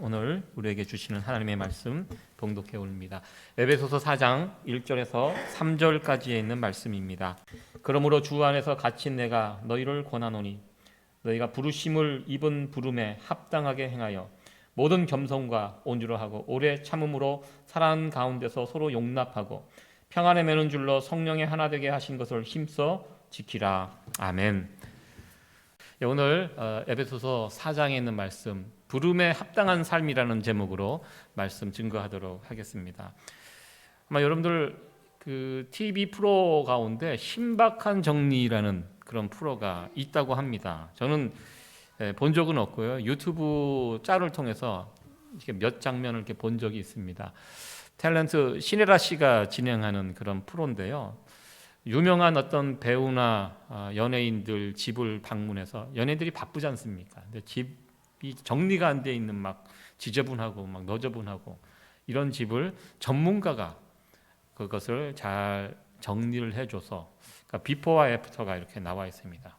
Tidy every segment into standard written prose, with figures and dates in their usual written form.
오늘 우리에게 주시는 하나님의 말씀 봉독해 올립니다. 에베소서 4장 1절에서 3절까지에 있는 말씀입니다. 그러므로 주 안에서 갇힌 내가 너희를 권하노니 너희가 부르심을 입은 부름에 합당하게 행하여 모든 겸손과 온유로 하고 오래 참음으로 사랑 가운데서 서로 용납하고 평안에 매는 줄로 성령의 하나 되게 하신 것을 힘써 지키라. 아멘. 오늘 에베소서 4장에 있는 말씀 부름에 합당한 삶이라는 제목으로 말씀 증거하도록 하겠습니다. 아마 여러분들 그 TV 프로 가운데 신박한 정리라는 그런 프로가 있다고 합니다. 저는 본 적은 없고요. 유튜브 짤을 통해서 몇 장면을 이렇게 본 적이 있습니다. 탤런트 신혜라 씨가 진행하는 그런 프로인데요. 유명한 어떤 배우나 연예인들 집을 방문해서 연예인들이 바쁘지 않습니까? 근데 집이 정리가 안 돼 있는 막 지저분하고 막 너저분하고 이런 집을 전문가가 그것을 잘 정리를 해줘서 그러니까 비포와 애프터가 이렇게 나와 있습니다.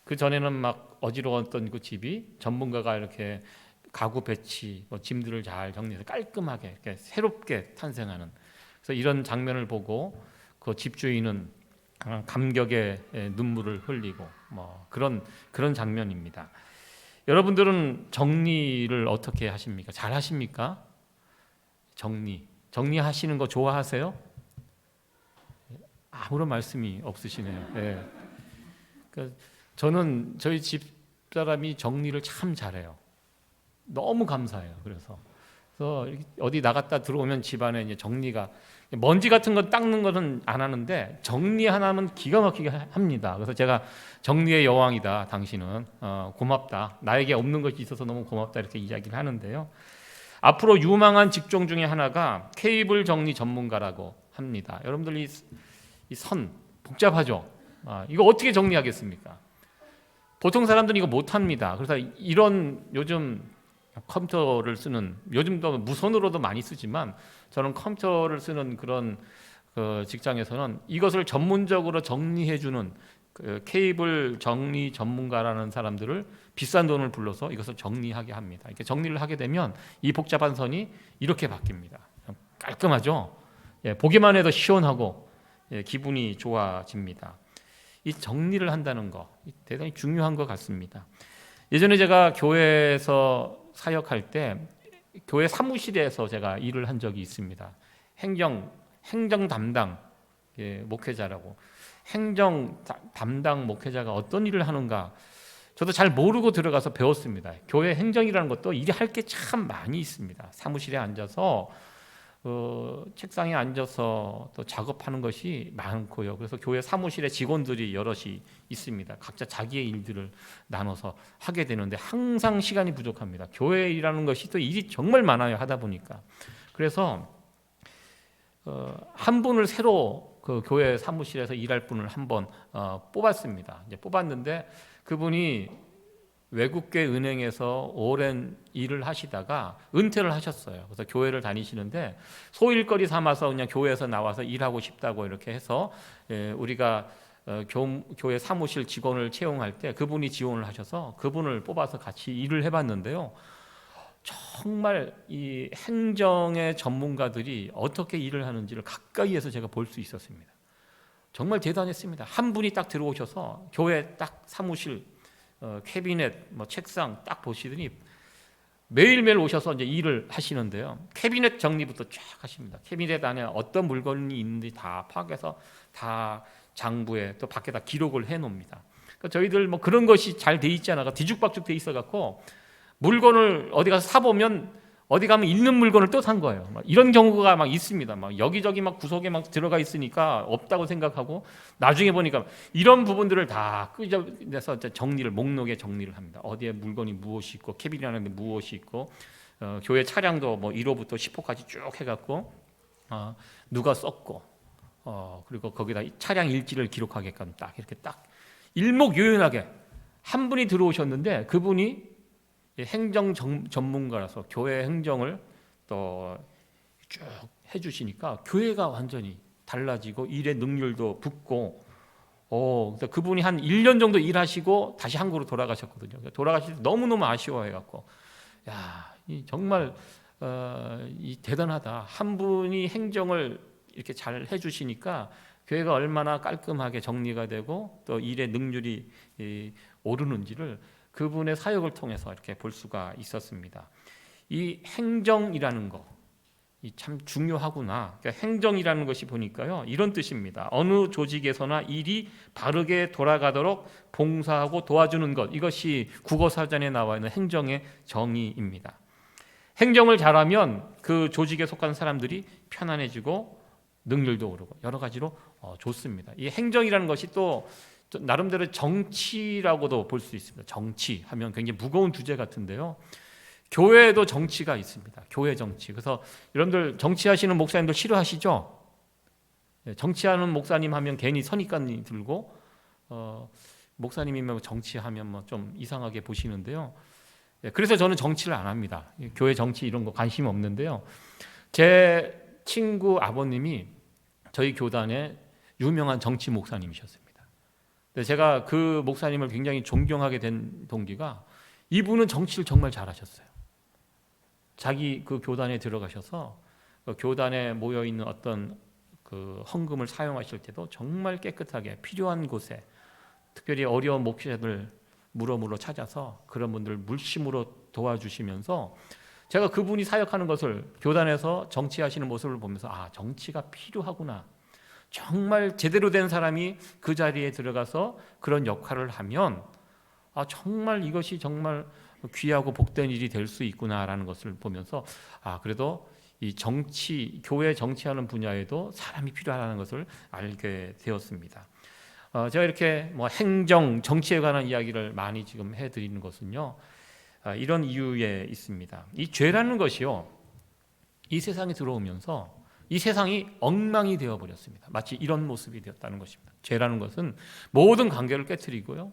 그 전에는 막 어지러웠던 그 집이 전문가가 이렇게 가구 배치, 짐들을 잘 정리해서 깔끔하게 이렇게 새롭게 탄생하는. 그래서 이런 장면을 보고 그 집주인은 감격의 눈물을 흘리고 그런 장면입니다. 여러분들은 정리를 어떻게 하십니까? 잘 하십니까? 정리하시는 거 좋아하세요? 아무런 말씀이 없으시네요. 네. 그러니까 저는 저희 집 사람이 정리를 참 잘해요. 너무 감사해요. 그래서 어디 나갔다 들어오면 집안에 이제 정리가 먼지 같은 거 닦는 거는 안 하는데 정리 하나는 기가 막히게 합니다. 그래서 제가 정리의 여왕이다. 당신은 고맙다. 나에게 없는 것이 있어서 너무 고맙다. 이렇게 이야기를 하는데요. 앞으로 유망한 직종 중에 하나가 케이블 정리 전문가라고 합니다. 여러분들 이 선 복잡하죠. 이거 어떻게 정리하겠습니까? 보통 사람들은 이거 못합니다. 그래서 이런 요즘 컴퓨터를 쓰는 요즘도 무선으로도 많이 쓰지만 저는 컴퓨터를 쓰는 그런 직장에서는 이것을 전문적으로 정리해주는 케이블 정리 전문가라는 사람들을 비싼 돈을 불러서 이것을 정리하게 합니다. 이렇게 정리를 하게 되면 이 복잡한 선이 이렇게 바뀝니다. 깔끔하죠. 보기만 해도 시원하고 기분이 좋아집니다. 이 정리를 한다는 거 대단히 중요한 것 같습니다. 예전에 제가 교회에서 사역할 때 교회 사무실에서 제가 일을 한 적이 있습니다. 행정 담당 목회자라고. 행정 담당 목회자가 어떤 일을 하는가 저도 잘 모르고 들어가서 배웠습니다. 교회 행정이라는 것도 일이 할 게 참 많이 있습니다. 사무실에 앉아서 책상에 앉아서 또 작업하는 것이 많고요. 그래서 교회 사무실에 직원들이 여럿이 있습니다. 각자 자기의 일들을 나눠서 하게 되는데 항상 시간이 부족합니다. 교회 일하는 것이 또 일이 정말 많아요. 하다 보니까. 그래서 한 분을 새로 그 교회 사무실에서 일할 분을 한번 뽑았습니다. 이제 뽑았는데 그분이 외국계 은행에서 오랜 일을 하시다가 은퇴를 하셨어요. 그래서 교회를 다니시는데 소일거리 삼아서 그냥 교회에서 나와서 일하고 싶다고 이렇게 해서 우리가 교회 사무실 직원을 채용할 때 그분이 지원을 하셔서 그분을 뽑아서 같이 일을 해봤는데요. 정말 이 행정의 전문가들이 어떻게 일을 하는지를 가까이에서 제가 볼 수 있었습니다. 정말 대단했습니다. 한 분이 딱 들어오셔서 교회 딱 사무실 캐비넷, 책상 딱 보시더니 매일매일 오셔서 이제 일을 하시는데요. 캐비넷 정리부터 쫙 하십니다. 캐비넷 안에 어떤 물건이 있는지 다 파악해서 다 장부에 또 밖에다 기록을 해놓습니다. 그러니까 저희들 그런 것이 잘 돼 있지 않아가 뒤죽박죽 돼 있어갖고 물건을 어디 가서 사 보면 어디 가면 있는 물건을 또 산 거예요. 이런 경우가 막 있습니다. 여기저기 구석에 들어가 있으니까 없다고 생각하고 나중에 보니까 이런 부분들을 다 끄집어내서 정리를 목록에 정리를 합니다. 어디에 물건이 무엇이 있고 캐비닛 안에 무엇이 있고 교회 차량도 1호부터 10호까지 쭉 해갖고 누가 썼고 그리고 거기다 차량 일지를 기록하게끔 딱 이렇게 딱 일목요연하게 한 분이 들어오셨는데 그분이 행정 전문가라서 교회 행정을 또 쭉 해주시니까 교회가 완전히 달라지고 일의 능률도 붙고 그분이 한 1년 정도 일하시고 다시 한국으로 돌아가셨거든요. 돌아가실 때 너무너무 아쉬워해갖고 정말 이 대단하다. 한 분이 행정을 이렇게 잘 해주시니까 교회가 얼마나 깔끔하게 정리가 되고 또 일의 능률이 오르는지를 그분의 사역을 통해서 이렇게 볼 수가 있었습니다. 이 행정이라는 거, 참 중요하구나. 그러니까 행정이라는 것이 보니까요, 이런 뜻입니다. 어느 조직에서나 일이 바르게 돌아가도록 봉사하고 도와주는 것, 이것이 국어사전에 나와 있는 행정의 정의입니다. 행정을 잘하면 그 조직에 속한 사람들이 편안해지고 능률도 오르고 여러 가지로 좋습니다. 이 행정이라는 것이 또 나름대로 정치라고도 볼 수 있습니다. 정치하면 굉장히 무거운 주제 같은데요. 교회에도 정치가 있습니다. 교회 정치. 그래서 여러분들 정치하시는 목사님들 싫어하시죠? 정치하는 목사님 하면 괜히 선입관이 들고 목사님이면 정치하면 뭐 좀 이상하게 보시는데요. 그래서 저는 정치를 안 합니다. 교회 정치 이런 거 관심 없는데요. 제 친구 아버님이 저희 교단의 유명한 정치 목사님이셨습니다. 제가 그 목사님을 굉장히 존경하게 된 동기가 이분은 정치를 정말 잘하셨어요. 자기 그 교단에 들어가셔서 그 교단에 모여 있는 어떤 그 헌금을 사용하실 때도 정말 깨끗하게 필요한 곳에 특별히 어려운 목회자들 물어물어 찾아서 그런 분들 물심으로 도와주시면서 제가 그분이 사역하는 것을 교단에서 정치하시는 모습을 보면서 정치가 필요하구나. 정말 제대로 된 사람이 그 자리에 들어가서 그런 역할을 하면 정말 이것이 정말 귀하고 복된 일이 될 수 있구나라는 것을 보면서 그래도 이 정치, 교회 정치하는 분야에도 사람이 필요하다는 것을 알게 되었습니다. 제가 이렇게 뭐 행정, 정치에 관한 이야기를 많이 지금 해드리는 것은요, 이런 이유에 있습니다. 이 죄라는 것이요, 이 세상에 들어오면서 이 세상이 엉망이 되어버렸습니다. 마치 이런 모습이 되었다는 것입니다. 죄라는 것은 모든 관계를 깨트리고요,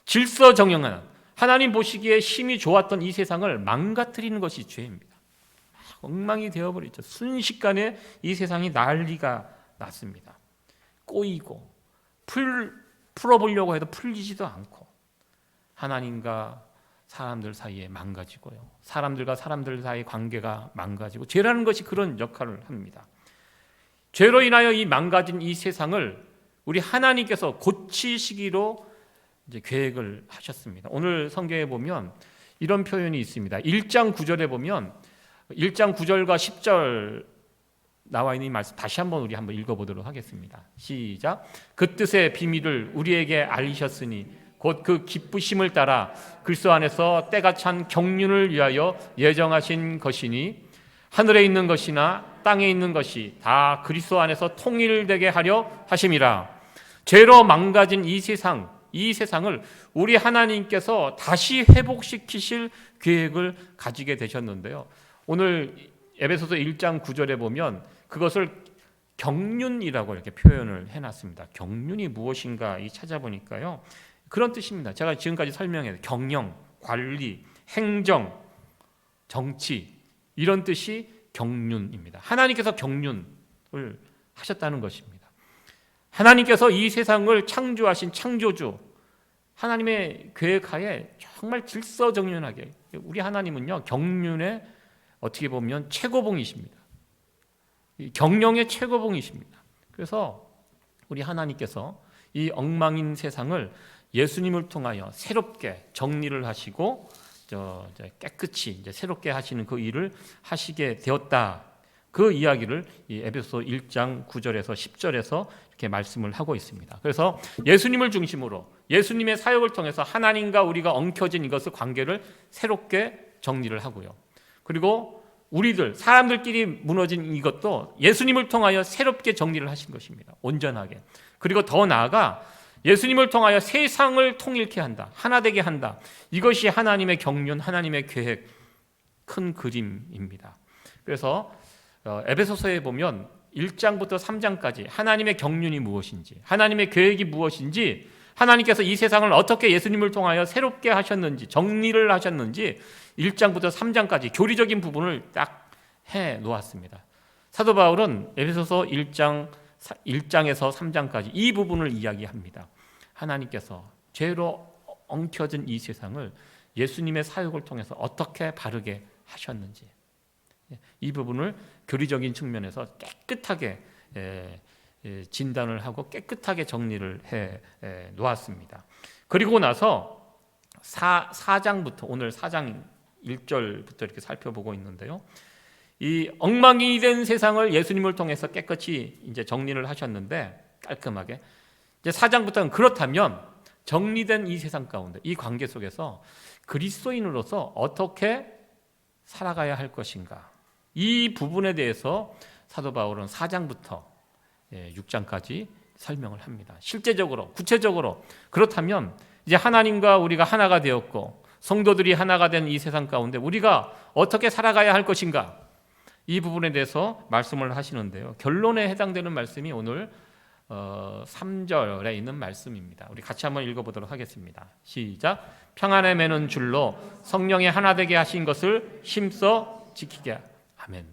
질서정연한 하나님 보시기에 심히 좋았던 이 세상을 망가뜨리는 것이 죄입니다. 엉망이 되어버렸죠. 순식간에 이 세상이 난리가 났습니다. 꼬이고 풀어보려고 해도 풀리지도 않고 하나님과 사람들 사이에 망가지고요, 사람들과 사람들 사이의 관계가 망가지고, 죄라는 것이 그런 역할을 합니다. 죄로 인하여 이 망가진 이 세상을 우리 하나님께서 고치시기로 이제 계획을 하셨습니다. 오늘 성경에 보면 이런 표현이 있습니다. 1장 9절에 보면 1장 9절과 10절 나와 있는 이 말씀 다시 한번 읽어보도록 하겠습니다. 시작. 그 뜻의 비밀을 우리에게 알리셨으니 곧 그 기쁘심을 따라 그리스도 안에서 때가 찬 경륜을 위하여 예정하신 것이니 하늘에 있는 것이나 땅에 있는 것이 다 그리스도 안에서 통일되게 하려 하심이라. 죄로 망가진 이 세상을 우리 하나님께서 다시 회복시키실 계획을 가지게 되셨는데요. 오늘 에베소서 1장 9절에 보면 그것을 경륜이라고 이렇게 표현을 해놨습니다. 경륜이 무엇인가 찾아보니까요, 그런 뜻입니다. 제가 지금까지 설명해요. 경영, 관리, 행정, 정치, 이런 뜻이 경륜입니다. 하나님께서 경륜을 하셨다는 것입니다. 하나님께서 이 세상을 창조하신 창조주, 하나님의 계획하에 정말 질서정연하게, 우리 하나님은요, 경륜의 어떻게 보면 최고봉이십니다. 경영의 최고봉이십니다. 그래서 우리 하나님께서 이 엉망인 세상을 예수님을 통하여 새롭게 정리를 하시고 깨끗이 이제 새롭게 하시는 그 일을 하시게 되었다. 그 이야기를 이 에베소 1장 9절에서 10절에서 이렇게 말씀을 하고 있습니다. 그래서 예수님을 중심으로 예수님의 사역을 통해서 하나님과 우리가 엉켜진 이것을 관계를 새롭게 정리를 하고요. 그리고 우리들 사람들끼리 무너진 이것도 예수님을 통하여 새롭게 정리를 하신 것입니다. 온전하게. 그리고 더 나아가 예수님을 통하여 세상을 통일케 한다. 하나 되게 한다. 이것이 하나님의 경륜, 하나님의 계획, 큰 그림입니다. 그래서 에베소서에 보면 1장부터 3장까지 하나님의 경륜이 무엇인지, 하나님의 계획이 무엇인지, 하나님께서 이 세상을 어떻게 예수님을 통하여 새롭게 하셨는지, 정리를 하셨는지 1장부터 3장까지 교리적인 부분을 딱 해놓았습니다. 사도 바울은 에베소서 1장에서 3장까지 이 부분을 이야기합니다. 하나님께서 죄로 엉켜진 이 세상을 예수님의 사역을 통해서 어떻게 바르게 하셨는지, 이 부분을 교리적인 측면에서 깨끗하게 진단을 하고 깨끗하게 정리를 해 놓았습니다. 그리고 나서 4장부터 오늘 4장 1절부터 이렇게 살펴보고 있는데요. 이 엉망이 된 세상을 예수님을 통해서 깨끗이 이제 정리를 하셨는데 깔끔하게 이제 4장부터는 그렇다면 정리된 이 세상 가운데 이 관계 속에서 그리스도인으로서 어떻게 살아가야 할 것인가, 이 부분에 대해서 사도 바울은 4장부터 6장까지 설명을 합니다. 실제적으로 구체적으로 그렇다면 이제 하나님과 우리가 하나가 되었고 성도들이 하나가 된 이 세상 가운데 우리가 어떻게 살아가야 할 것인가, 이 부분에 대해서 말씀을 하시는데요. 결론에 해당되는 말씀이 오늘 3절에 있는 말씀입니다. 우리 같이 한번 읽어보도록 하겠습니다. 시작. 평안에 매는 줄로 성령의 하나 되게 하신 것을 힘써 지키게. 아멘.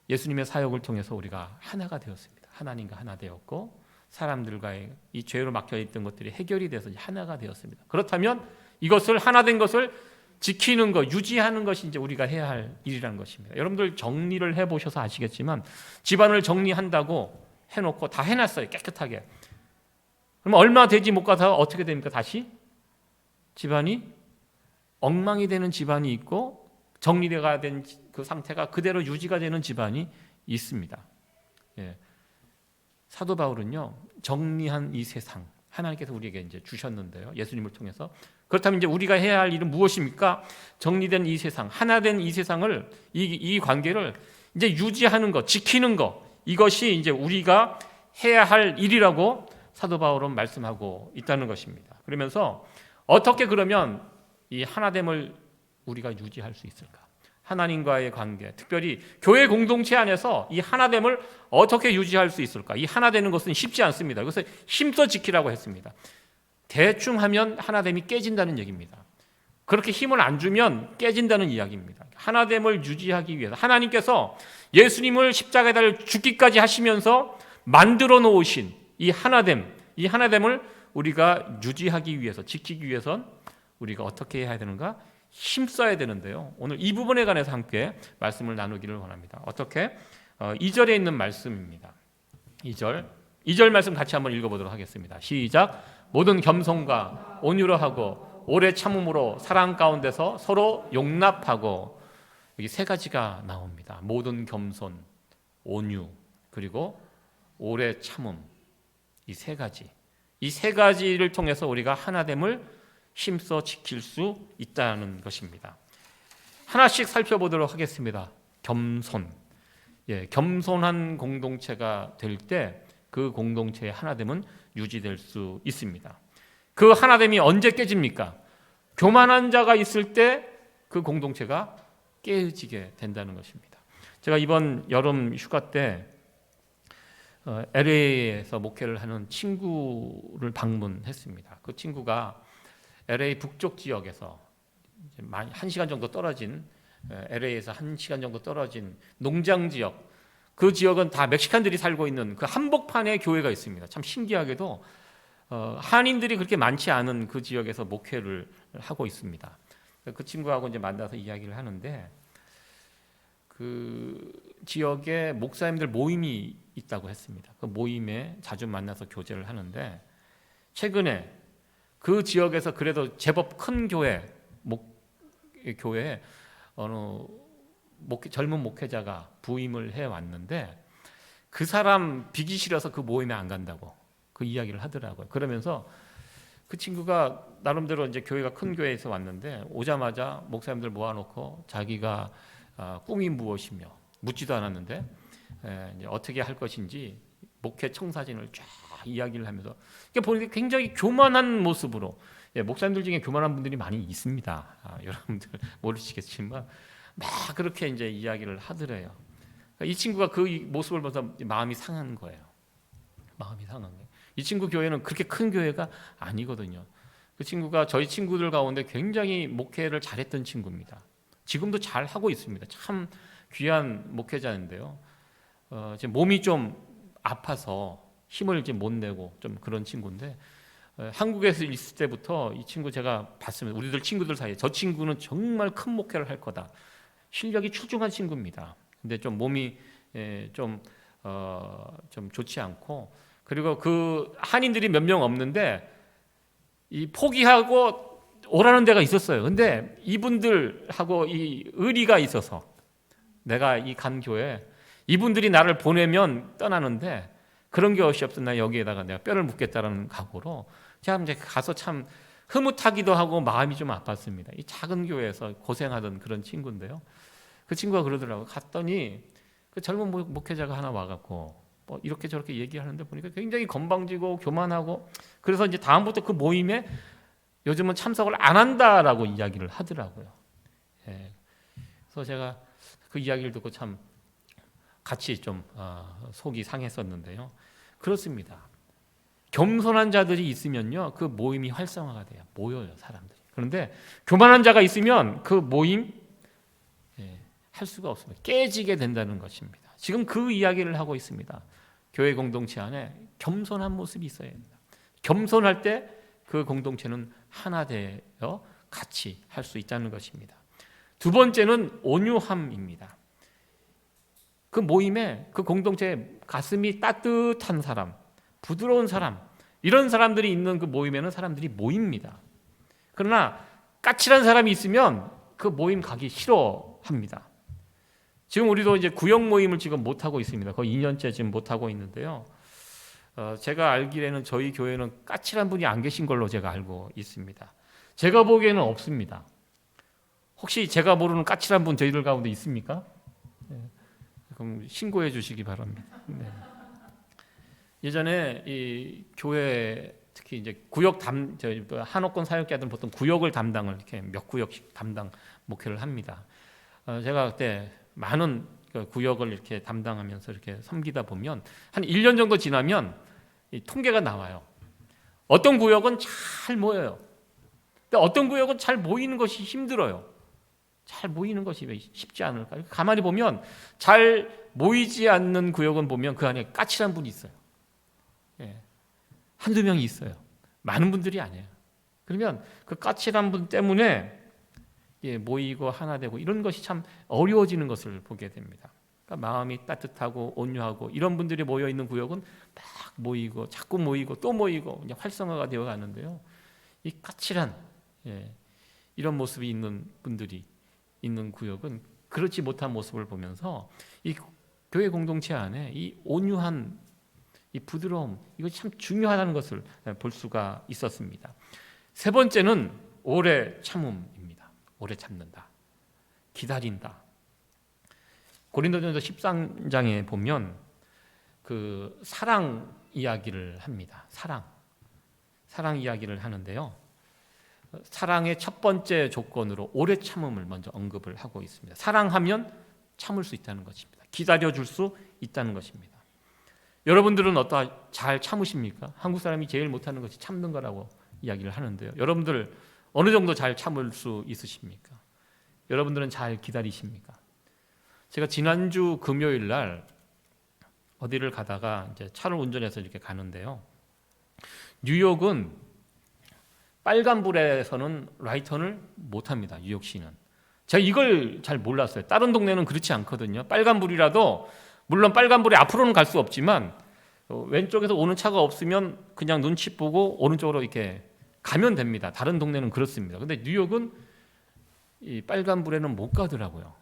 예수님의 사역을 통해서 우리가 하나가 되었습니다. 하나님과 하나 되었고 사람들과의 이 죄로 막혀있던 것들이 해결이 돼서 하나가 되었습니다. 그렇다면 이것을 하나 된 것을 지키는 것, 유지하는 것이 이제 우리가 해야 할 일이라는 것입니다. 여러분들 정리를 해보셔서 아시겠지만 집안을 정리한다고 해놓고 다 해놨어요. 깨끗하게. 그러면 얼마 되지 못 가서 어떻게 됩니까? 다시 집안이 엉망이 되는 집안이 있고 정리가 된 그 상태가 그대로 유지가 되는 집안이 있습니다. 사도 바울은요, 정리한 이 세상 하나님께서 우리에게 이제 주셨는데요. 예수님을 통해서. 그렇다면 이제 우리가 해야 할 일은 무엇입니까? 정리된 이 세상, 하나 된 이 세상을, 이 관계를 이제 유지하는 것, 지키는 것, 이것이 이제 우리가 해야 할 일이라고 사도 바울은 말씀하고 있다는 것입니다. 그러면서 어떻게 그러면 이 하나됨을 우리가 유지할 수 있을까? 하나님과의 관계, 특별히 교회 공동체 안에서 이 하나됨을 어떻게 유지할 수 있을까? 이 하나되는 것은 쉽지 않습니다. 그래서 힘써 지키라고 했습니다. 대충 하면 하나됨이 깨진다는 얘기입니다. 그렇게 힘을 안 주면 깨진다는 이야기입니다. 하나됨을 유지하기 위해서 하나님께서 예수님을 십자가에 달려 죽기까지 하시면서 만들어 놓으신 이 하나됨을 우리가 유지하기 위해서, 지키기 위해선 우리가 어떻게 해야 되는가? 힘써야 되는데요. 오늘 이 부분에 관해서 함께 말씀을 나누기를 원합니다. 어떻게? 2절에 있는 말씀입니다. 2절 말씀 같이 한번 읽어보도록 하겠습니다. 시작. 모든 겸손과 온유로 하고 오래 참음으로 사랑 가운데서 서로 용납하고, 여기 세 가지가 나옵니다. 모든 겸손, 온유, 그리고 오래 참음. 이 세 가지. 이 세 가지를 통해서 우리가 하나됨을 힘써 지킬 수 있다는 것입니다. 하나씩 살펴보도록 하겠습니다. 겸손. 겸손한 공동체가 될 때 그 공동체의 하나됨은 유지될 수 있습니다. 그 하나됨이 언제 깨집니까? 교만한 자가 있을 때 그 공동체가 깨지게 된다는 것입니다. 제가 이번 여름 휴가 때 LA에서 목회를 하는 친구를 방문했습니다. 그 친구가 LA 북쪽 지역에서 1시간 정도 떨어진, LA에서 1시간 정도 떨어진 농장 지역, 그 지역은 다 멕시칸들이 살고 있는 그 한복판에 교회가 있습니다. 참 신기하게도 한인들이 그렇게 많지 않은 그 지역에서 목회를 하고 있습니다. 그 친구하고 이제 만나서 이야기를 하는데, 그 지역에 목사님들 모임이 있다고 했습니다. 그 모임에 자주 만나서 교제를 하는데, 최근에 그 지역에서 그래도 제법 큰 교회에 어느 젊은 목회자가 부임을 해왔는데, 그 사람 비기 싫어서 그 모임에 안 간다고 그 이야기를 하더라고요. 그러면서 그 친구가 나름대로 이제 교회가 큰 교회에서 왔는데, 오자마자 목사님들 모아놓고 자기가 꿈이 무엇이며 묻지도 않았는데 이제 어떻게 할 것인지 목회 청사진을 쫙 이야기를 하면서, 보니까 굉장히 교만한 모습으로, 목사님들 중에 교만한 분들이 많이 있습니다. 여러분들 모르시겠지만 막 그렇게 이제 이야기를 하더래요. 이 친구가 그 모습을 보면서 마음이 상한 거예요. 마음이 상한 거예요. 이 친구 교회는 그렇게 큰 교회가 아니거든요. 그 친구가 저희 친구들 가운데 굉장히 목회를 잘했던 친구입니다. 지금도 잘 하고 있습니다. 참 귀한 목회자인데요. 지금 몸이 좀 아파서 힘을 이제 못 내고 좀 그런 친구인데, 한국에서 있을 때부터 이 친구 제가 봤습니다. 우리들 친구들 사이에 저 친구는 정말 큰 목회를 할 거다. 실력이 출중한 친구입니다. 근데 좀 몸이 좀 좋지 않고, 그리고 그 한인들이 몇 명 없는데 이 포기하고 오라는 데가 있었어요. 근데 이분들하고 이 의리가 있어서 내가 이 간 교회 이분들이 나를 보내면 떠나는데 그런 게 없이 없어 나 여기에다가 내가 뼈를 묻겠다라는 각오로 제가 이제 가서 참 흐뭇하기도 하고 마음이 좀 아팠습니다. 이 작은 교회에서 고생하던 그런 친구인데요. 그 친구가 그러더라고요. 갔더니 그 젊은 목회자가 하나 와갖고 뭐 이렇게 저렇게 얘기하는데 보니까 굉장히 건방지고 교만하고, 그래서 이제 다음부터 그 모임에 요즘은 참석을 안 한다라고 이야기를 하더라고요. 그래서 제가 그 이야기를 듣고 참 같이 좀 속이 상했었는데요. 그렇습니다. 겸손한 자들이 있으면요, 그 모임이 활성화가 돼요. 모여요, 사람들이. 그런데 교만한 자가 있으면 그 모임 할 수가 없습니다. 깨지게 된다는 것입니다. 지금 그 이야기를 하고 있습니다. 교회 공동체 안에 겸손한 모습이 있어야 합니다. 겸손할 때 그 공동체는 하나 되어 같이 할 수 있다는 것입니다. 두 번째는 온유함입니다. 그 모임에, 그 공동체에 가슴이 따뜻한 사람, 부드러운 사람, 이런 사람들이 있는 그 모임에는 사람들이 모입니다. 그러나 까칠한 사람이 있으면 그 모임 가기 싫어합니다. 지금 우리도 이제 구역 모임을 지금 못 하고 있습니다. 거의 2년째 지금 못 하고 있는데요. 제가 알기에는 저희 교회는 까칠한 분이 안 계신 걸로 제가 알고 있습니다. 제가 보기에는 없습니다. 혹시 제가 모르는 까칠한 분 저희들 가운데 있습니까? 그럼 신고해 주시기 바랍니다. 네. 예전에 이 교회 특히 이제 구역 한옥권 사역자들은 보통 구역을 담당을 이렇게 몇 구역씩 담당 목회를 합니다. 제가 그때 많은 구역을 이렇게 담당하면서 이렇게 섬기다 보면 한 1년 정도 지나면 이 통계가 나와요. 어떤 구역은 잘 모여요. 근데 어떤 구역은 잘 모이는 것이 힘들어요. 잘 모이는 것이 쉽지 않을까요? 가만히 보면 잘 모이지 않는 구역은 보면 그 안에 까칠한 분이 있어요. 한두 명이 있어요. 많은 분들이 아니에요. 그러면 그 까칠한 분 때문에 모이고 하나 되고 이런 것이 참 어려워지는 것을 보게 됩니다. 그러니까 마음이 따뜻하고 온유하고 이런 분들이 모여 있는 구역은 막 모이고 자꾸 모이고 또 모이고 이제 활성화가 되어 가는데요. 이 까칠한 이런 모습이 있는 분들이 있는 구역은 그렇지 못한 모습을 보면서 이 교회 공동체 안에 이 온유한 이 부드러움, 이것이 참 중요하다는 것을 볼 수가 있었습니다. 세 번째는 오래 참음입니다. 오래 참는다. 기다린다. 고린도전서 13장에 보면 그 사랑 이야기를 합니다. 사랑 이야기를 하는데요. 사랑의 첫 번째 조건으로 오래 참음을 먼저 언급을 하고 있습니다. 사랑하면 참을 수 있다는 것입니다. 기다려줄 수 있다는 것입니다. 여러분들은 잘 참으십니까? 한국 사람이 제일 못하는 것이 참는 거라고 이야기를 하는데요. 여러분들 어느 정도 잘 참을 수 있으십니까? 여러분들은 잘 기다리십니까? 제가 지난주 금요일 날 어디를 가다가 이제 차를 운전해서 이렇게 가는데요. 뉴욕은 빨간불에서는 라이턴을 못합니다. 뉴욕시는. 제가 이걸 잘 몰랐어요. 다른 동네는 그렇지 않거든요. 빨간불이라도 물론 빨간불에 앞으로는 갈 수 없지만 왼쪽에서 오는 차가 없으면 그냥 눈치 보고 오른쪽으로 이렇게 가면 됩니다. 다른 동네는 그렇습니다. 근데 뉴욕은 이 빨간불에는 못 가더라고요.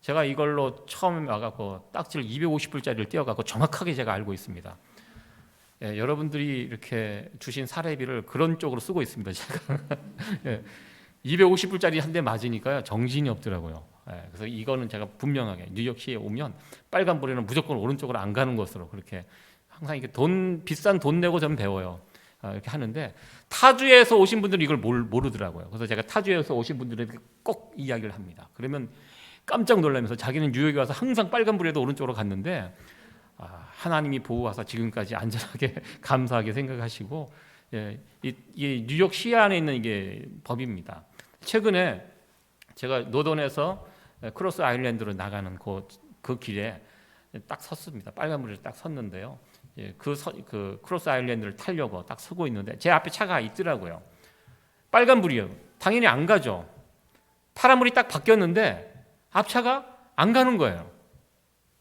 제가 이걸로 처음에 와갖고 딱지를 250불짜리를 떼어갖고 정확하게 제가 알고 있습니다. 여러분들이 이렇게 주신 사례비를 그런 쪽으로 쓰고 있습니다. 제가 250불짜리 한 대 맞으니까요 정신이 없더라고요. 그래서 이거는 제가 분명하게 뉴욕시에 오면 빨간불에는 무조건 오른쪽으로 안 가는 것으로 그렇게 항상 이렇게 비싼 돈 내고 좀 배워요. 이렇게 하는데 타주에서 오신 분들은 이걸 모르더라고요. 그래서 제가 타주에서 오신 분들에게 꼭 이야기를 합니다. 그러면 깜짝 놀라면서 자기는 뉴욕에 와서 항상 빨간불에도 오른쪽으로 갔는데 하나님이 보호하사 지금까지 안전하게 감사하게 생각하시고 이 뉴욕 시 안에 있는 이게 법입니다. 최근에 제가 노던에서 크로스 아일랜드로 나가는 그 길에 딱 섰습니다. 빨간불에 딱 섰는데요. 그 크로스 아일랜드를 타려고 딱 서고 있는데 제 앞에 차가 있더라고요. 빨간불이에요. 당연히 안 가죠. 파란불이 딱 바뀌었는데 앞차가 안 가는 거예요.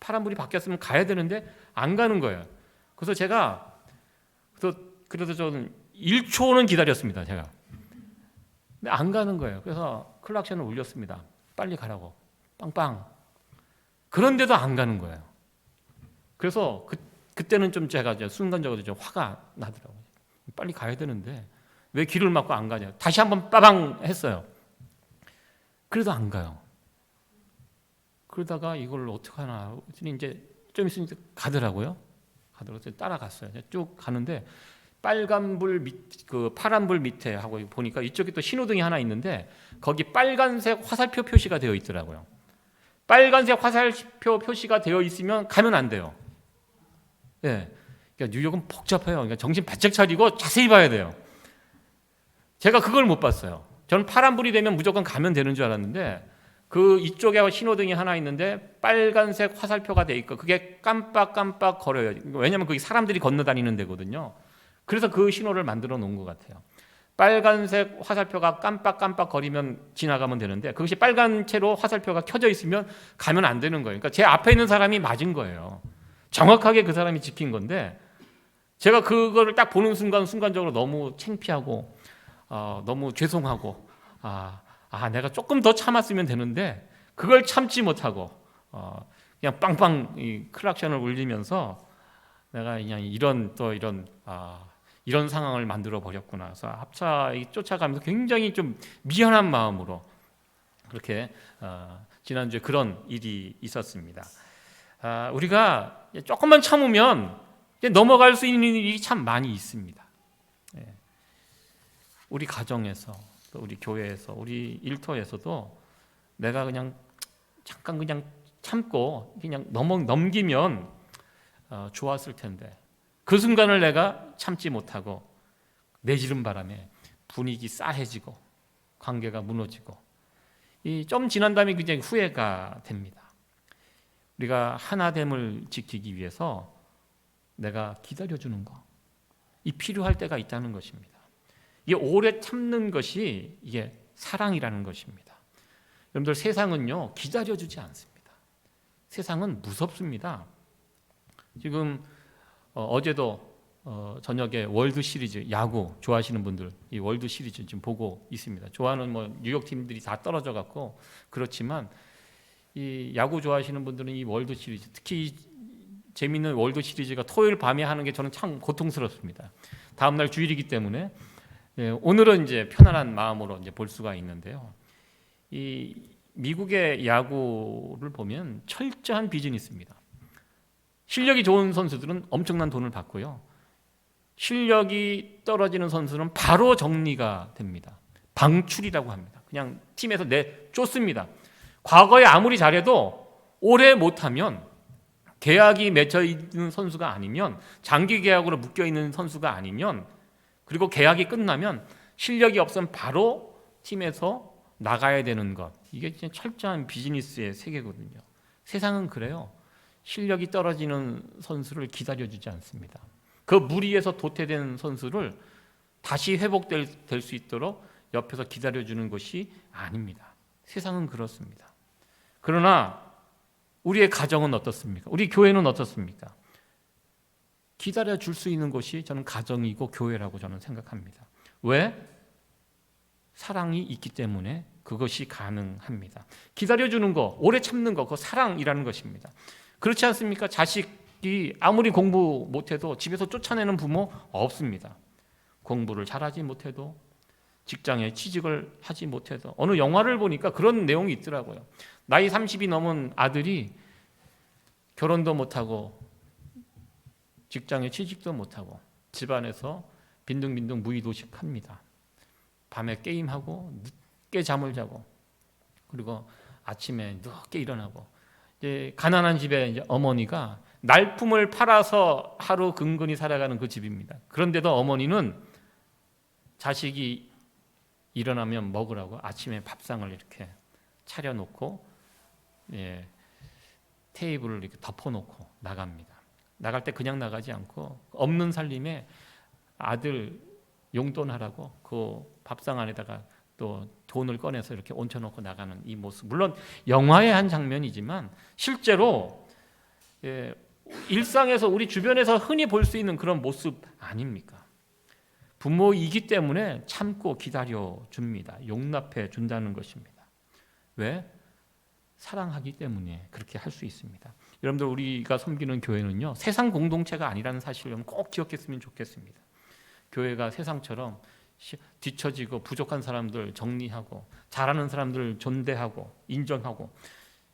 파란불이 바뀌었으면 가야 되는데 안 가는 거예요. 그래서 제가 그래도 저는 1초는 기다렸습니다. 제가. 근데 안 가는 거예요. 그래서 클락션을 울렸습니다. 빨리 가라고. 빵빵. 그런데도 안 가는 거예요. 그래서 그때는 좀 제가 순간적으로 좀 화가 나더라고요. 빨리 가야 되는데 왜 길을 막고 안 가냐. 다시 한번 빠방 했어요. 그래도 안 가요. 그러다가 이걸 어떻게 하나 이제 좀 있으니까 가더라고요. 따라갔어요. 쭉 가는데 빨간불 그 파란불 밑에 하고 보니까 이쪽에 또 신호등이 하나 있는데 거기 빨간색 화살표 표시가 되어 있더라고요. 빨간색 화살표 표시가 되어 있으면 가면 안 돼요. 예. 그러니까 뉴욕은 복잡해요. 그러니까 정신 바짝 차리고 자세히 봐야 돼요. 제가 그걸 못 봤어요. 저는 파란불이 되면 무조건 가면 되는 줄 알았는데 그 이쪽에 신호등이 하나 있는데 빨간색 화살표가 돼 있고 그게 깜빡깜빡 거려요. 왜냐하면 그게 사람들이 건너다니는 데거든요. 그래서 그 신호를 만들어 놓은 것 같아요. 빨간색 화살표가 깜빡깜빡 거리면 지나가면 되는데 그것이 빨간 채로 화살표가 켜져 있으면 가면 안 되는 거예요. 그러니까 제 앞에 있는 사람이 맞은 거예요. 정확하게 그 사람이 지킨 건데 제가 그거를 딱 보는 순간적으로 너무 창피하고 너무 죄송하고 내가 조금 더 참았으면 되는데 그걸 참지 못하고 그냥 빵빵 이 클락션을 울리면서 내가 그냥 이런 상황을 만들어 버렸구나. 그래서 합차 쫓아가면서 굉장히 좀 미안한 마음으로 그렇게 지난주에 그런 일이 있었습니다. 우리가 조금만 참으면 넘어갈 수 있는 일이 참 많이 있습니다. 우리 가정에서, 또 우리 교회에서, 우리 일터에서도 내가 그냥 잠깐 그냥 참고 그냥 넘기면 좋았을 텐데 그 순간을 내가 참지 못하고 내지른 바람에 분위기 싸해지고 관계가 무너지고 좀 지난 다음에 굉장히 후회가 됩니다. 우리가 하나됨을 지키기 위해서 내가 기다려주는 거, 이 필요할 때가 있다는 것입니다. 이게 오래 참는 것이 이게 사랑이라는 것입니다. 여러분들 세상은요 기다려주지 않습니다. 세상은 무섭습니다. 지금 어제도 저녁에 월드 시리즈 야구 좋아하시는 분들 이 월드 시리즈 지금 보고 있습니다. 좋아하는 뉴욕 팀들이 다 떨어져 갖고 그렇지만 이 야구 좋아하시는 분들은 이 월드 시리즈 특히 재미있는 월드 시리즈가 토요일 밤에 하는 게 저는 참 고통스럽습니다. 다음 날 주일이기 때문에 오늘은 이제 편안한 마음으로 이제 볼 수가 있는데요. 이 미국의 야구를 보면 철저한 비즈니스입니다. 실력이 좋은 선수들은 엄청난 돈을 받고요. 실력이 떨어지는 선수는 바로 정리가 됩니다. 방출이라고 합니다. 그냥 팀에서 내쫓습니다. 과거에 아무리 잘해도 오래 못하면 계약이 맺혀 있는 선수가 아니면 장기 계약으로 묶여 있는 선수가 아니면 그리고 계약이 끝나면 실력이 없으면 바로 팀에서 나가야 되는 것. 이게 진짜 철저한 비즈니스의 세계거든요. 세상은 그래요. 실력이 떨어지는 선수를 기다려주지 않습니다. 그 무리에서 도태된 선수를 다시 회복될 수 있도록 옆에서 기다려주는 것이 아닙니다. 세상은 그렇습니다. 그러나 우리의 가정은 어떻습니까? 우리 교회는 어떻습니까? 기다려줄 수 있는 것이 저는 가정이고 교회라고 저는 생각합니다. 왜? 사랑이 있기 때문에 그것이 가능합니다. 기다려주는 거, 오래 참는 거, 그거 사랑이라는 것입니다. 그렇지 않습니까? 자식이 아무리 공부 못해도 집에서 쫓아내는 부모 없습니다. 공부를 잘하지 못해도 직장에 취직을 하지 못해도 어느 영화를 보니까 그런 내용이 있더라고요. 나이 30이 넘은 아들이 결혼도 못하고 직장에 취직도 못하고 집안에서 빈둥빈둥 무의도식합니다. 밤에 게임하고 늦게 잠을 자고 그리고 아침에 늦게 일어나고 이제 가난한 집에 이제 어머니가 날품을 팔아서 하루 근근히 살아가는 그 집입니다. 그런데도 어머니는 자식이 일어나면 먹으라고 아침에 밥상을 이렇게 차려놓고 테이블을 이렇게 덮어놓고 나갑니다. 나갈 때 그냥 나가지 않고 없는 살림에 아들 용돈하라고 그 밥상 안에다가 또 돈을 꺼내서 이렇게 얹혀놓고 나가는 이 모습, 물론 영화의 한 장면이지만 실제로 일상에서 우리 주변에서 흔히 볼 수 있는 그런 모습 아닙니까? 부모이기 때문에 참고 기다려 줍니다. 용납해 준다는 것입니다. 왜? 사랑하기 때문에 그렇게 할 수 있습니다. 여러분들, 우리가 섬기는 교회는요, 세상 공동체가 아니라는 사실을 꼭 기억했으면 좋겠습니다. 교회가 세상처럼 뒤처지고 부족한 사람들 정리하고 잘하는 사람들 존대하고 인정하고,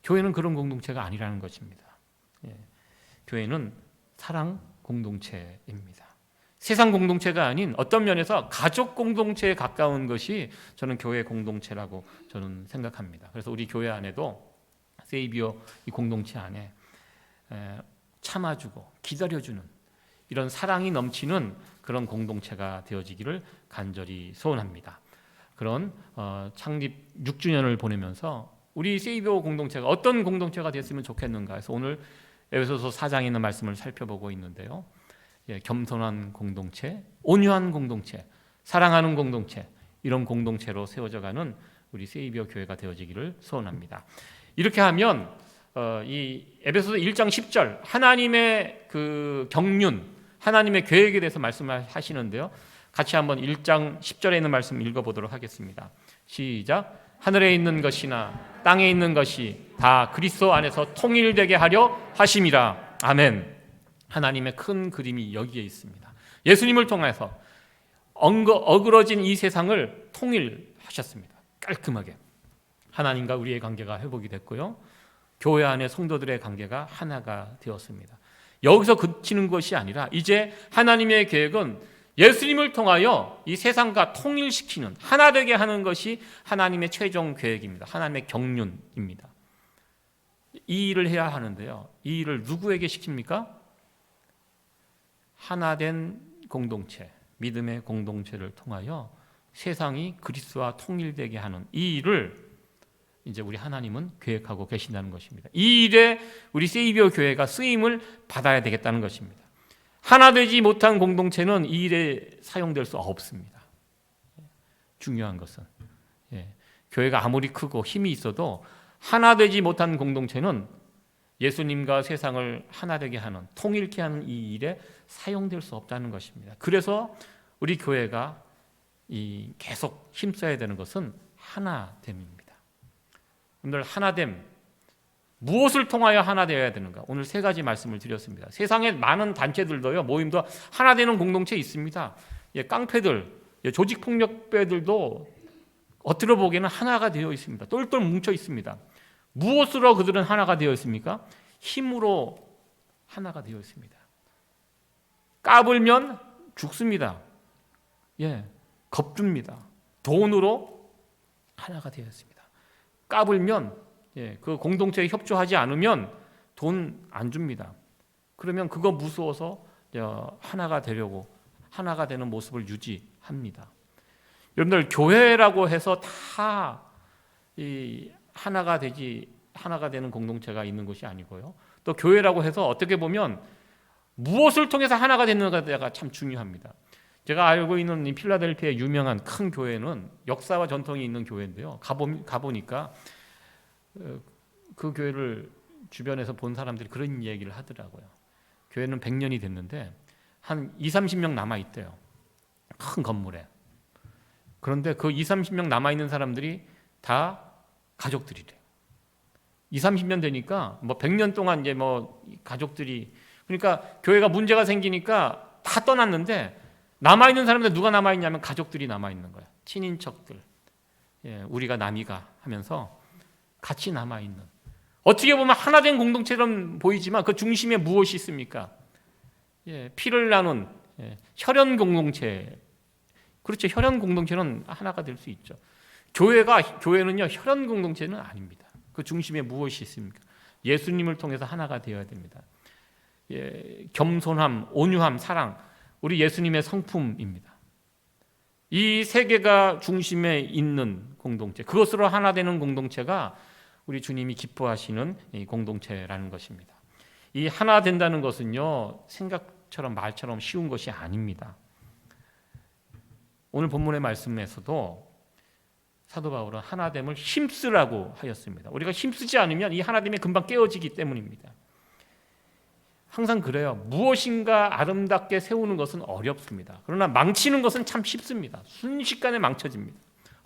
교회는 그런 공동체가 아니라는 것입니다. 교회는 사랑 공동체입니다. 세상 공동체가 아닌 어떤 면에서 가족 공동체에 가까운 것이 저는 교회 공동체라고 저는 생각합니다. 그래서 우리 교회 안에도 세이비어 이 공동체 안에 참아주고 기다려주는 이런 사랑이 넘치는 그런 공동체가 되어지기를 간절히 소원합니다. 그런 창립 6주년을 보내면서 우리 세이비어 공동체가 어떤 공동체가 됐으면 좋겠는가 해서 오늘 에베소서 4장에 있는 말씀을 살펴보고 있는데요. 겸손한 공동체, 온유한 공동체, 사랑하는 공동체, 이런 공동체로 세워져가는 우리 세이비어 교회가 되어지기를 소원합니다. 이렇게 하면 이 에베소서 1장 10절 하나님의 그 경륜, 하나님의 계획에 대해서 말씀을 하시는데요. 같이 한번 1장 10절에 있는 말씀 읽어보도록 하겠습니다. 시작. 하늘에 있는 것이나 땅에 있는 것이 다 그리스도 안에서 통일되게 하려 하심이라. 아멘. 하나님의 큰 그림이 여기에 있습니다. 예수님을 통해서 어그러진 이 세상을 통일하셨습니다. 깔끔하게 하나님과 우리의 관계가 회복이 됐고요, 교회 안의 성도들의 관계가 하나가 되었습니다. 여기서 그치는 것이 아니라 이제 하나님의 계획은 예수님을 통하여 이 세상과 통일시키는, 하나 되게 하는 것이 하나님의 최종 계획입니다. 하나님의 경륜입니다. 이 일을 해야 하는데요, 이 일을 누구에게 시킵니까? 하나된 공동체, 믿음의 공동체를 통하여 세상이 그리스도와 통일되게 하는 이 일을 이제 우리 하나님은 계획하고 계신다는 것입니다. 이 일에 우리 세이비어 교회가 쓰임을 받아야 되겠다는 것입니다. 하나 되지 못한 공동체는 이 일에 사용될 수 없습니다. 중요한 것은 교회가 아무리 크고 힘이 있어도 하나 되지 못한 공동체는 예수님과 세상을 하나 되게 하는, 통일케 하는 이 일에 사용될 수 없다는 것입니다. 그래서 우리 교회가 계속 힘써야 되는 것은 하나됨입니다. 여러분들, 하나됨, 무엇을 통하여 하나 되어야 되는가? 오늘 세 가지 말씀을 드렸습니다. 세상에 많은 단체들도요, 모임도 하나 되는 공동체 있습니다. 깡패들, 조직폭력배들도 겉으로 보기에는 하나가 되어 있습니다. 똘똘 뭉쳐 있습니다. 무엇으로 그들은 하나가 되어 있습니까? 힘으로 하나가 되어 있습니다. 까불면 죽습니다. 겁줍니다. 돈으로 하나가 되어 있습니다. 까불면 그 공동체에 협조하지 않으면 돈 안 줍니다. 그러면 그거 무서워서 하나가 되려고, 하나가 되는 모습을 유지합니다. 여러분들, 교회라고 해서 다 하나가 되는 공동체가 있는 것이 아니고요, 또 교회라고 해서 어떻게 보면 무엇을 통해서 하나가 되는가가 참 중요합니다. 제가 알고 있는 이 필라델피아의 유명한 큰 교회는 역사와 전통이 있는 교회인데요, 가보니까 그 교회를 주변에서 본 사람들이 그런 얘기를 하더라고요. 교회는 100년이 됐는데 한 20-30명 남아있대요, 큰 건물에. 그런데 그 20-30명 남아있는 사람들이 다 가족들이래요. 20-30년 되니까 100년 동안 이제 가족들이, 그러니까 교회가 문제가 생기니까 다 떠났는데 남아있는 사람들 누가 남아있냐면 가족들이 남아있는 거예요. 친인척들, 우리가 남이가 하면서 같이 남아있는, 어떻게 보면 하나된 공동체처럼 보이지만 그 중심에 무엇이 있습니까? 피를 나눈 혈연 공동체. 그렇죠. 혈연 공동체는 하나가 될 수 있죠. 교회는요, 혈연 공동체는 아닙니다. 그 중심에 무엇이 있습니까? 예수님을 통해서 하나가 되어야 됩니다. 겸손함, 온유함, 사랑, 우리 예수님의 성품입니다. 이 세 개가 중심에 있는 공동체, 그것으로 하나 되는 공동체가 우리 주님이 기뻐하시는 이 공동체라는 것입니다. 이 하나 된다는 것은요, 생각처럼 말처럼 쉬운 것이 아닙니다. 오늘 본문의 말씀에서도 사도 바울은 하나됨을 힘쓰라고 하였습니다. 우리가 힘쓰지 않으면 이 하나됨이 금방 깨어지기 때문입니다. 항상 그래요. 무엇인가 아름답게 세우는 것은 어렵습니다. 그러나 망치는 것은 참 쉽습니다. 순식간에 망쳐집니다.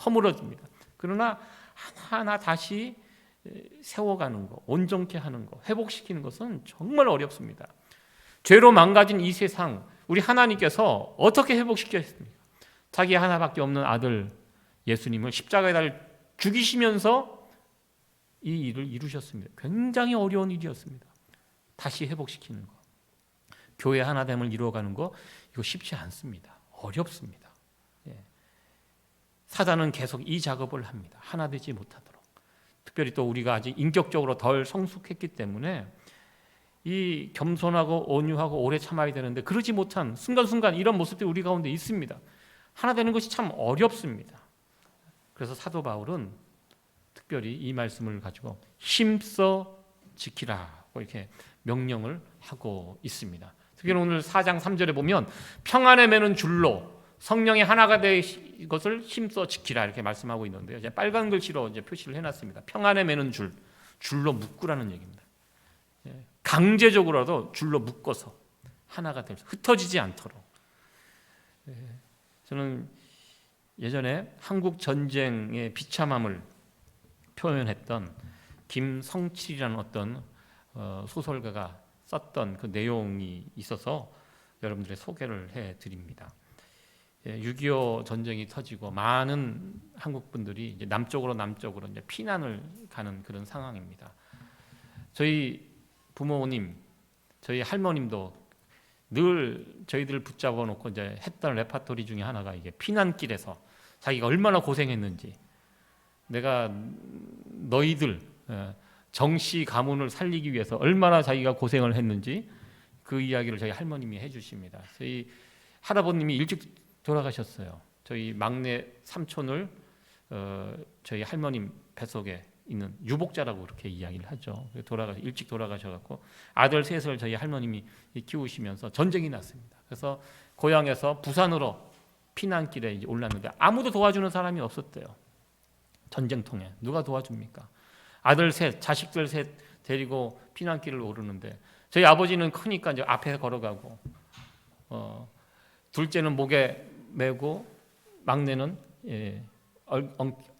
허물어집니다. 그러나 하나하나 다시 세워가는 거, 온전케 하는 거, 회복시키는 것은 정말 어렵습니다. 죄로 망가진 이 세상, 우리 하나님께서 어떻게 회복시켰습니까? 자기 하나밖에 없는 아들 예수님을 십자가에 달려 죽이시면서 이 일을 이루셨습니다. 굉장히 어려운 일이었습니다. 다시 회복시키는 거, 교회 하나됨을 이루어가는 거, 이거 쉽지 않습니다. 어렵습니다. 사단은 계속 이 작업을 합니다. 하나 되지 못하도록. 특별히 또 우리가 아직 인격적으로 덜 성숙했기 때문에 이 겸손하고 온유하고 오래 참아야 되는데 그러지 못한 순간순간 이런 모습들이 우리 가운데 있습니다. 하나 되는 것이 참 어렵습니다. 그래서 사도 바울은 특별히 이 말씀을 가지고 힘써 지키라고 이렇게 명령을 하고 있습니다. 특히 오늘 4장 3절에 보면 평안에 매는 줄로 성령이 하나가 될 것을 힘써 지키라 이렇게 말씀하고 있는데요. 이제 빨간 글씨로 이제 표시를 해놨습니다. 평안에 매는 줄로 묶으라는 얘기입니다. 강제적으로라도 줄로 묶어서 하나가 돼서 흩어지지 않도록. 저는 예전에 한국 전쟁의 비참함을 표현했던 김성칠이라는 어떤 소설가가 썼던 그 내용이 있어서 여러분들의 소개를 해드립니다. 6.25 전쟁이 터지고 많은 한국 분들이 이제 남쪽으로 이제 피난을 가는 그런 상황입니다. 저희 부모님, 저희 할머님도 늘 저희들을 붙잡아 놓고 이제 했던 레파토리 중에 하나가 이게 피난길에서 자기가 얼마나 고생했는지, 내가 너희들 정씨 가문을 살리기 위해서 얼마나 자기가 고생을 했는지 그 이야기를 저희 할머님이 해주십니다. 저희 할아버님이 일찍 돌아가셨어요. 저희 막내 삼촌을 저희 할머님 뱃속에 있는 유복자라고 그렇게 이야기를 하죠. 일찍 돌아가셔갖고 아들 셋을 저희 할머님이 키우시면서 전쟁이 났습니다. 그래서 고향에서 부산으로 피난길에 이제 올랐는데 아무도 도와주는 사람이 없었대요. 전쟁통에 누가 도와줍니까? 아들 셋, 자식들 셋 데리고 피난길을 오르는데 저희 아버지는 크니까 이제 앞에 걸어가고 둘째는 목에 메고 막내는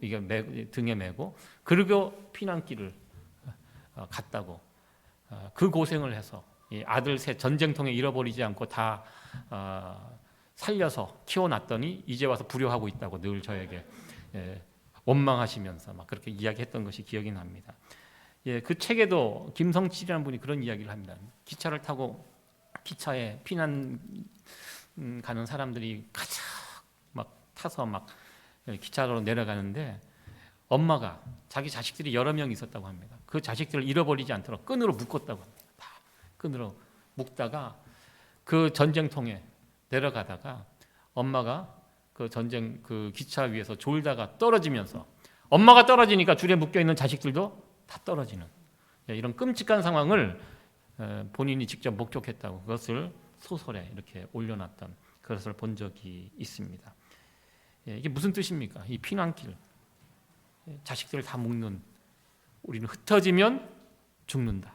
이게 등에 메고 그리고 피난길을 갔다고 그 고생을 해서 이 아들 셋 전쟁통에 잃어버리지 않고 다 살려서 키워놨더니 이제 와서 불효하고 있다고 늘 저에게 원망하시면서 막 그렇게 이야기했던 것이 기억이 납니다. 그 책에도 김성칠이라는 분이 그런 이야기를 합니다. 기차를 타고 기차에 피난 가는 사람들이 가득 막 타서 막 기차로 내려가는데 엄마가 자기 자식들이 여러 명 있었다고 합니다. 그 자식들을 잃어버리지 않도록 끈으로 묶었다고 합니다. 다 끈으로 묶다가 그 전쟁통에 내려가다가 엄마가 그 기차 위에서 졸다가 떨어지면서 엄마가 떨어지니까 줄에 묶여 있는 자식들도 다 떨어지는 이런 끔찍한 상황을 본인이 직접 목격했다고 그것을 소설에 이렇게 올려놨던 그것을 본 적이 있습니다. 이게 무슨 뜻입니까? 이 피난길, 자식들을 다 묶는, 우리는 흩어지면 죽는다.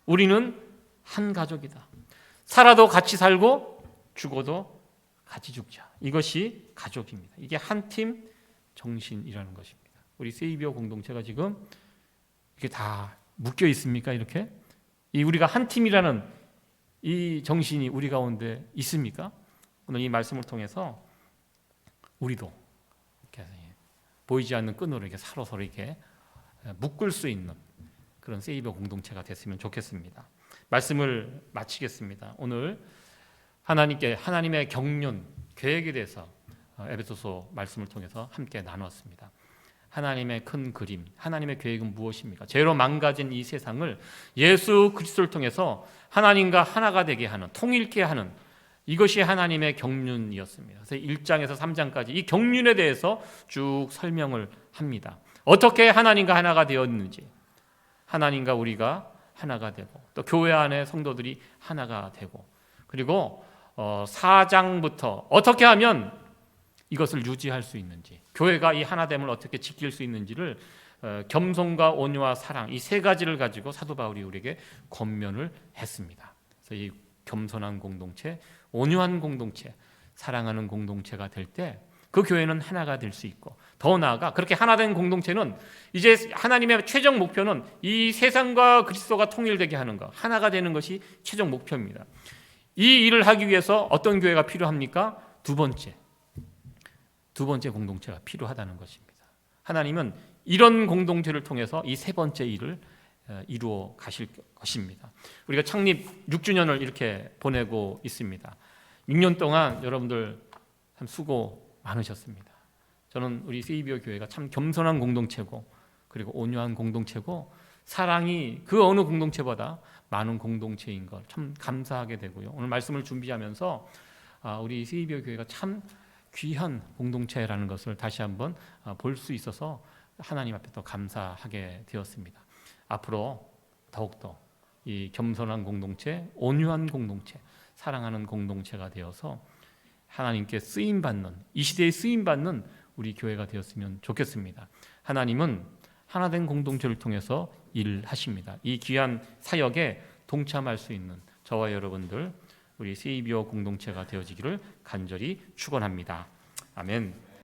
우리는 한 가족이다. 살아도 같이 살고 죽어도 같이 죽자. 이것이 가족입니다. 이게 한 팀 정신이라는 것입니다. 우리 세이비어 공동체가 지금 이게 다 묶여 있습니까? 이렇게 우리가 한 팀이라는 이 정신이 우리 가운데 있습니까? 오늘 이 말씀을 통해서 우리도 이렇게 보이지 않는 끈으로 이렇게 서로 이렇게 묶을 수 있는 그런 세이비어 공동체가 됐으면 좋겠습니다. 말씀을 마치겠습니다. 오늘 하나님의 경륜, 계획에 대해서 에베소서 말씀을 통해서 함께 나눴습니다. 하나님의 큰 그림, 하나님의 계획은 무엇입니까? 죄로 망가진 이 세상을 예수 그리스도를 통해서 하나님과 하나가 되게 하는, 통일케 하는 이것이 하나님의 경륜이었습니다. 그래서 1장에서 3장까지 이 경륜에 대해서 쭉 설명을 합니다. 어떻게 하나님과 하나가 되었는지, 하나님과 우리가 하나가 되고, 또 교회 안에 성도들이 하나가 되고, 그리고 사장부터 어떻게 하면 이것을 유지할 수 있는지, 교회가 이 하나됨을 어떻게 지킬 수 있는지를 겸손과 온유와 사랑, 이 세 가지를 가지고 사도 바울이 우리에게 권면을 했습니다. 그래서 이 겸손한 공동체, 온유한 공동체, 사랑하는 공동체가 될 때 그 교회는 하나가 될 수 있고, 더 나아가 그렇게 하나된 공동체는 이제 하나님의 최종 목표는 이 세상과 그리스도가 통일되게 하는 것, 하나가 되는 것이 최종 목표입니다. 이 일을 하기 위해서 어떤 교회가 필요합니까? 두 번째 공동체가 필요하다는 것입니다. 하나님은 이런 공동체를 통해서 이 세 번째 일을 이루어 가실 것입니다. 우리가 창립 6주년을 이렇게 보내고 있습니다. 6년 동안 여러분들 참 수고 많으셨습니다. 저는 우리 세이비어 교회가 참 겸손한 공동체고, 그리고 온유한 공동체고, 사랑이 그 어느 공동체보다 많은 공동체인 걸 참 감사하게 되고요. 오늘 말씀을 준비하면서 우리 세이비어 교회가 참 귀한 공동체라는 것을 다시 한번 볼 수 있어서 하나님 앞에 더 감사하게 되었습니다. 앞으로 더욱더 이 겸손한 공동체, 온유한 공동체, 사랑하는 공동체가 되어서 하나님께 쓰임받는, 이 시대에 쓰임받는 우리 교회가 되었으면 좋겠습니다. 하나님은 하나된 공동체를 통해서 일하십니다. 이 귀한 사역에 동참할 수 있는 저와 여러분들, 우리 세이비어 공동체가 되어지기를 간절히 축원합니다. 아멘.